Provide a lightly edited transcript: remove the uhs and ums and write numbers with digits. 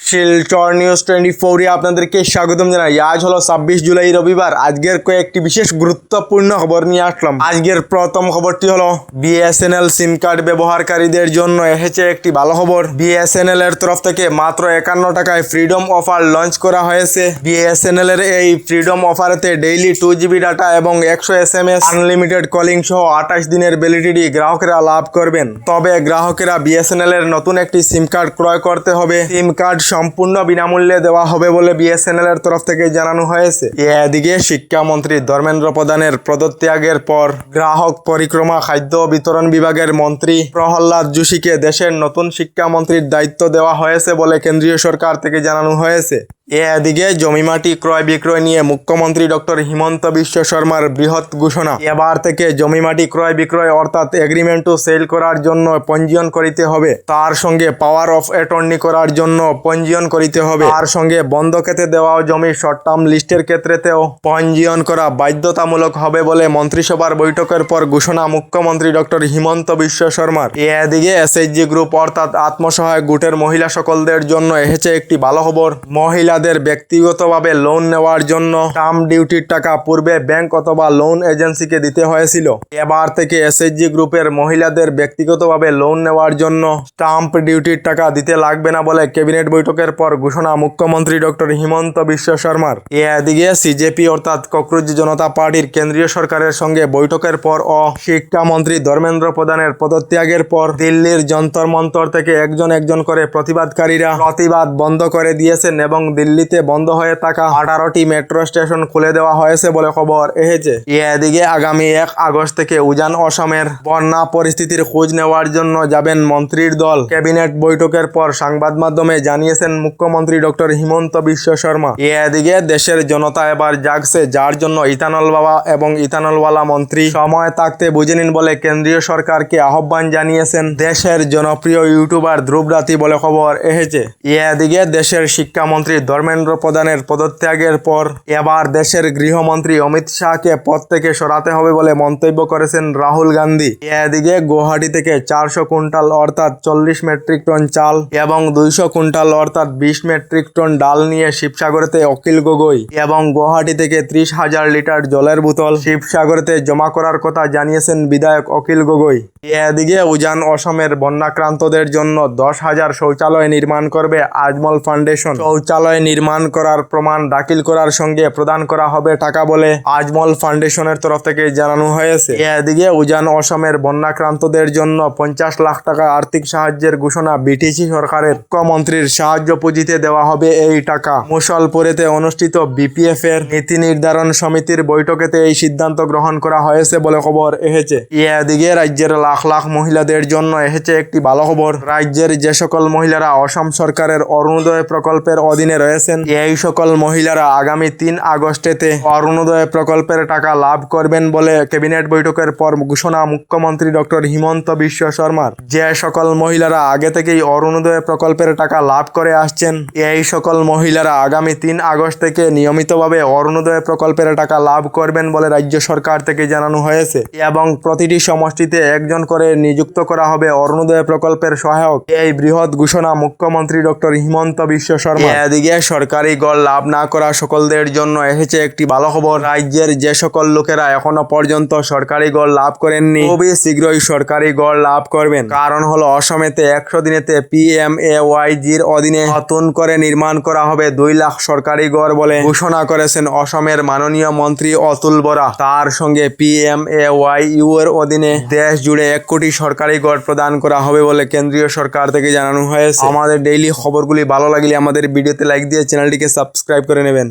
Silchar news 24 আপনাদেরকে স্বাগতম জানাই। আজ হলো 26 জুলাই রবিবার। আজকের কয়েকটি বিশেষ গুরুত্বপূর্ণ খবর নিয়ে আসলাম। আজকের প্রথম খবরটি হলো বিএসএনএল সিম কার্ড ব্যবহারকারীদের জন্য এসেছে একটি ভালো খবর। বিএসএনএল এর তরফ থেকে মাত্র 51 টাকায় ফ্রিডম অফার লঞ্চ করা হয়েছে। বিএসএনএল এর এই ফ্রিডম অফারেতে ডেইলি 2 জিবি ডাটা এবং 100 SMS আনলিমিটেড কলিং সহ 28 দিনের ভ্যালিডিটি গ্রাহকেরা লাভ করবেন। তবে গ্রাহকেরা বিএসএনএল এর নতুন একটি সিম কার্ড ক্রয় করতে হবে। সিম কার্ড সম্পূর্ণ বিনামূল্যে দেওয়া হবে বলে বিএসএনএল এর তরফ থেকে জানানো হয়েছে। এদিকে শিক্ষামন্ত্রী ধর্মেন্দ্র প্রধানের পদত্যাগের পর গ্রাহক পরিক্রমা খাদ্য বিতরণ বিভাগের মন্ত্রী প্রহ্লাদ যোশীকে দেশের নতুন শিক্ষামন্ত্রীর দায়িত্ব দেওয়া হয়েছে বলে কেন্দ্রীয় সরকার থেকে জানানো হয়েছে। এদিকে জমিমাটি ক্রয় বিক্রয় নিয়ে মুখ্যমন্ত্রী ডক্টর হিমন্ত বিশ্ব শর্মার বৃহৎ ঘোষণা। এবার থেকে জমিমাটি ক্রয় বিক্রয় অর্থাৎ এগ্রিমেন্ট টু সেল করার জন্য পঞ্জীয়ন করিতে হবে। তার সঙ্গে পাওয়ার অফ অ্যাটর্নি করার জন্য পঞ্জীয়ন করিতে হবে। তার সঙ্গে বন্ধকেতে দেওয়া জমি শর্ট টার্ম লিস্টের ক্ষেত্রেতেও পঞ্জীয়ন করা বাধ্যতামূলক হবে বলে মন্ত্রিসভার বৈঠকের পর ঘোষণা মুখ্যমন্ত্রী ডক্টর হিমন্ত বিশ্ব শর্মার। এদিকে এসএইচজি গ্রুপ অর্থাৎ আত্মসহায়ক গুটের মহিলা সকলদের জন্য এসেছে একটি ভালো খবর। মহিলাদের ব্যক্তিগতভাবে লোন নেওয়ার জন্য স্টাম্প ডিউটির টাকা পূর্বে ব্যাংক অথবা লোন এজেন্সিকে দিতে হয়েছিল। এবার থেকে এসএইচজি গ্রুপের মহিলাদের ব্যক্তিগতভাবে লোন নেওয়ার জন্য স্টাম্প ডিউটির টাকা দিতে লাগবে না বলে ক্যাবিনেট বৈঠকের পর ঘোষণা মুখ্যমন্ত্রী ডক্টর হিমন্ত বিশ্ব শর্মার। এদিকে সিজেপি অর্থাৎ ককরোচ জনতা পার্টির কেন্দ্রীয় সরকারের সঙ্গে বৈঠকের পর ও শিক্ষামন্ত্রী ধর্মেন্দ্র প্রধানের পদত্যাগের পর দিল্লির যন্তর মন্তর থেকে একজন করে প্রতিবাদকারীরা প্রতিবাদ বন্ধ করে দিয়েছেন এবং দিল্লিতে বন্ধ হয়ে থাকা 18টি মেট্রো স্টেশন খুলে দেওয়া হয়েছে বলে খবর এসেছে। এদিকে আগামী 1 আগস্ট থেকে উজান অসমের বন্যা পরিস্থিতির খোঁজ নেওয়ার জন্য যাবেন মন্ত্রীর দল। ক্যাবিনেট বৈঠকের পর সংবাদ মাধ্যমে জানিয়েছেন মুখ্যমন্ত্রী ডক্টর হিমন্ত বিশ্ব শর্মা। এদিকে দেশের জনতা এবার জাগছে, যার জন্য ইথানল বাবা এবং ইথানলওয়ালা মন্ত্রী সময় থাকতে বুঝে নিন বলে কেন্দ্রীয় সরকারকে আহ্বান জানিয়েছেন দেশের জনপ্রিয় ইউটিউবার ধ্রুব রাতি বলে খবর এসেছে। এদিকে দেশের শিক্ষামন্ত্রী ধর্মেন্দ্র প্রধানের পদত্যাগের পর এবার দেশের গৃহমন্ত্রী অমিত শাহকে পদ থেকে সরাতে হবে বলে মন্তব্য করেছেন রাহুল গান্ধী। এদিকে গুয়াহাটি থেকে 400 কুইন্টাল অর্থাৎ 40 মেট্রিক টন চাল এবং 200 কুইন্টাল অর্থাৎ 20 মেট্রিক টন ডাল নিয়ে শিবসাগরেতে অখিল গগৈ এবং গুয়াহাটি থেকে 30,000 লিটার জলের বোতল শিবসাগরেতে জমা করার কথা জানিয়েছেন বিধায়ক অখিল গগৈ। এদিকে উজান অসমের বন্যাক্রান্তদের জন্য 10,000 শৌচালয় নির্মাণ করবে আজমল ফাউন্ডেশন। শৌচালয় নির্মাণ করার প্রমাণ দাখিল করার সঙ্গে প্রদান করা হবে টাকা বলে আজমল ফাউন্ডেশনের তরফ থেকে জানানো হয়েছে। এদিকে উজান অসমের বন্যাক্রান্তদের জন্য 50 লাখ টাকা আর্থিক সাহায্যের ঘোষণা বিটিসি সরকারের। মুখ্যমন্ত্রীর সাহায্য পুঁজিতে দেওয়া হবে এই টাকা। মুসলপুরেতে অনুষ্ঠিত বিপিএফ এর নীতি নির্ধারণ সমিতির বৈঠকেতে এই সিদ্ধান্ত গ্রহণ করা হয়েছে বলে খবর এসেছে। এদিকে রাজ্যের লাখ লাখ মহিলাদের জন্য এসেছে একটি ভালো খবর। রাজ্যের যে সকল মহিলারা অসম সরকারের অরুণোদয় প্রকল্পের অধীনে রয়েছেন, এই সকল মহিলারা আগামী 3 আগস্টেতে অরুণোদয় প্রকল্পের টাকা লাভ করবেন বলে ক্যাবিনেট বৈঠকের পর ঘোষণা মুখ্যমন্ত্রী ডক্টর হিমন্ত বিশ্ব শর্মার। যে সকল মহিলারা আগে থেকেই অরুণোদয় প্রকল্পের টাকা লাভ করে আসছেন, এই সকল মহিলারা আগামী 3 আগস্ট থেকে নিয়মিতভাবে অরুণোদয় প্রকল্পের টাকা লাভ করবেন বলে রাজ্য সরকার থেকে জানানো হয়েছে এবং প্রতিটি সমষ্টিতে একজন করে নিযুক্ত করা হবে অরুণোদয় প্রকল্পের সহায়ক। এই বৃহৎ ঘোষণা মুখ্যমন্ত্রী ডক্টর হিমন্ত বিশ্ব শর্মা। এদিকে সরকারি গড় লাভ না করা সকলদের জন্য এসেছে একটি ভালো খবর। রাজ্যের যে সকল লোকেরা এখনো পর্যন্ত সরকারি গড় লাভ করেননি, খুবই শীঘ্রই সরকারি গড় লাভ করবেন। কারণ হলো অসমেতে 100 দিনেতে PMAYG'র অধীনে নতুন করে নির্মাণ করা হবে 2 লাখ সরকারি গড় বলে ঘোষণা করেছেন অসমের মাননীয় মন্ত্রী অতুল বরা। তার সঙ্গে PMAYU এর অধীনে দেশ জুড়ে 1 কোটি সরকারি গড় প্রদান করা হবে বলে কেন্দ্রীয় সরকার থেকে জানানো হয়েছে। আমাদের ডেইলি খবরগুলি ভালো লাগলে আমাদের ভিডিওতে লাইক দিয়ে চ্যানেলটিকে সাবস্ক্রাইব করে নেবেন।